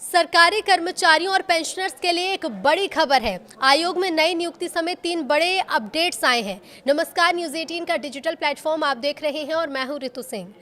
सरकारी कर्मचारियों और पेंशनर्स के लिए एक बड़ी खबर है। आयोग में नई नियुक्ति समेत 3 बड़े अपडेट्स आए हैं। नमस्कार, न्यूज़ 18 का डिजिटल प्लेटफॉर्म आप देख रहे हैं और मैं हूं रितु सिंह।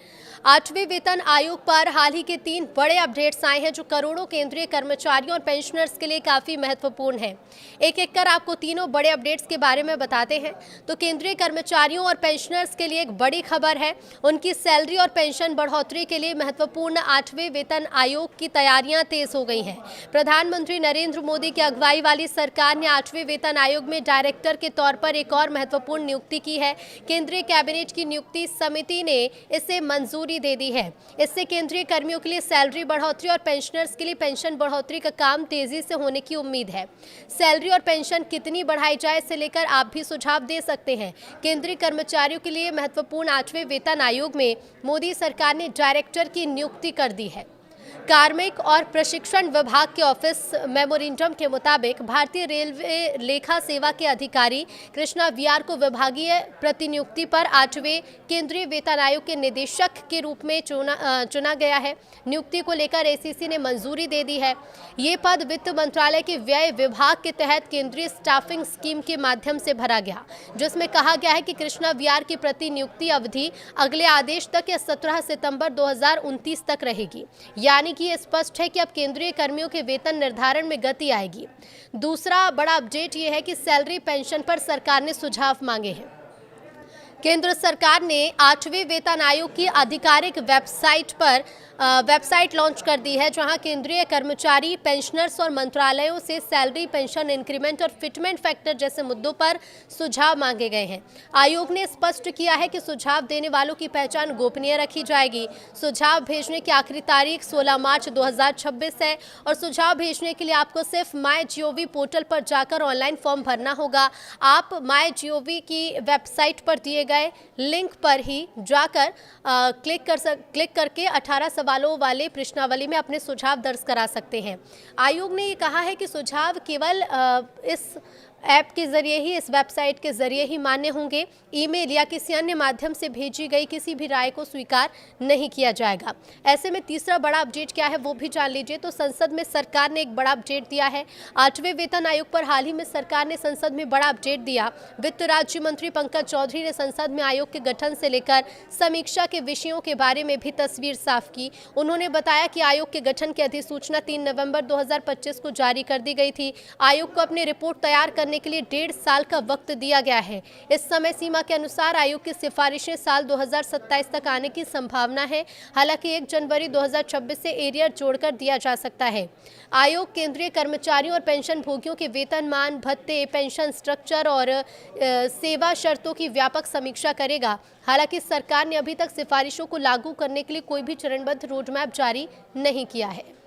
8वें वेतन आयोग पर हाल ही के 3 बड़े अपडेट्स आए हैं जो करोड़ों केंद्रीय कर्मचारियों और पेंशनर्स के लिए काफी महत्वपूर्ण है। एक कर आपको तीनों बड़े अपडेट्स के बारे में बताते हैं। तो केंद्रीय कर्मचारियों और पेंशनर्स के लिए एक बड़ी खबर है। उनकी सैलरी और पेंशन बढ़ोतरी के लिए महत्वपूर्ण 8वें वेतन आयोग की तैयारियां तेज हो गई हैं। प्रधानमंत्री नरेंद्र मोदी की अगुवाई वाली सरकार ने 8वें वेतन आयोग में डायरेक्टर के तौर पर एक और महत्वपूर्ण नियुक्ति की है। केंद्रीय कैबिनेट की नियुक्ति समिति ने इसे मंजूरी दे दी है। इससे केंद्रीय कर्मियों के लिए सैलरी बढ़ोतरी और पेंशनर्स के लिए पेंशन बढ़ोतरी का काम तेजी से होने की उम्मीद है। सैलरी और पेंशन कितनी बढ़ाई जाए इसे लेकर आप भी सुझाव दे सकते हैं। केंद्रीय कर्मचारियों के लिए महत्वपूर्ण 8वें वेतन आयोग में मोदी सरकार ने डायरेक्टर की नियुक्ति कर दी है। कार्मिक और प्रशिक्षण विभाग के ऑफिस मेमोरेंडम के मुताबिक भारतीय रेलवे लेखा सेवा के अधिकारी कृष्णा वीआर को विभागीय प्रतिनियुक्ति पर 8वें केंद्रीय वेतन आयोग के निदेशक के रूप में चुना गया है। नियुक्ति को लेकर एसीसी ने मंजूरी दे दी है। ये पद वित्त मंत्रालय के व्यय विभाग के तहत केंद्रीय स्टाफिंग स्कीम के माध्यम से भरा गया, जिसमें कहा गया है कि कृष्णा वीआर की प्रतिनियुक्ति अवधि अगले आदेश तक या 17 सितंबर 2029 तक रहेगी। यानी कि ये स्पष्ट है कि अब केंद्रीय कर्मियों के वेतन निर्धारण में गति आएगी। दूसरा बड़ा अपडेट ये है कि सैलरी पेंशन पर सरकार ने सुझाव मांगे हैं। केंद्र सरकार ने 8वें वेतन आयोग की आधिकारिक वेबसाइट लॉन्च कर दी है, जहां केंद्रीय कर्मचारी, पेंशनर्स और मंत्रालयों से सैलरी, पेंशन इंक्रीमेंट और फिटमेंट फैक्टर जैसे मुद्दों पर सुझाव मांगे गए हैं। आयोग ने स्पष्ट किया है कि सुझाव देने वालों की पहचान गोपनीय रखी जाएगी। सुझाव भेजने की आखिरी तारीख 16 मार्च 2026 है और सुझाव भेजने के लिए आपको सिर्फ MyGov पोर्टल पर जाकर ऑनलाइन फॉर्म भरना होगा। आप MyGov की वेबसाइट पर दिए गए लिंक पर ही जाकर क्लिक करके 18 सवालों वाले प्रश्नावली में अपने सुझाव दर्ज करा सकते हैं। आयोग ने ये कहा है कि सुझाव केवल इस ऐप के जरिए ही, इस वेबसाइट के जरिए ही मान्य होंगे। ईमेल या किसी अन्य माध्यम से भेजी गई किसी भी राय को स्वीकार नहीं किया जाएगा। ऐसे में तीसरा बड़ा अपडेट क्या है वो भी जान लीजिए। तो संसद में सरकार ने एक बड़ा अपडेट दिया है। 8वें वेतन आयोग पर हाल ही में सरकार ने संसद में बड़ा अपडेट दिया। वित्त राज्य मंत्री पंकज चौधरी ने संसद में आयोग के गठन से लेकर समीक्षा के विषयों के बारे में भी तस्वीर साफ की। उन्होंने बताया कि आयोग के गठन की अधिसूचना 3 नवंबर 2025 को जारी कर दी गई थी। आयोग को अपनी रिपोर्ट तैयार करने के लिए 1.5 साल का वक्त दिया गया है। इस समय सीमा के अनुसार आयोग की सिफारिशें साल 2027 तक आने की संभावना है। हालांकि 1 जनवरी 2026 से एरियर जोड़कर दिया जा सकता है। आयोग केंद्रीय कर्मचारियों और पेंशन भोगियों के वेतनमान, भत्ते, पेंशन स्ट्रक्चर और सेवा शर्तों की व्यापक समीक्षा करेगा। हालांकि सरकार ने अभी तक सिफारिशों को लागू करने के लिए कोई भी चरणबद्ध रोडमैप जारी नहीं किया है।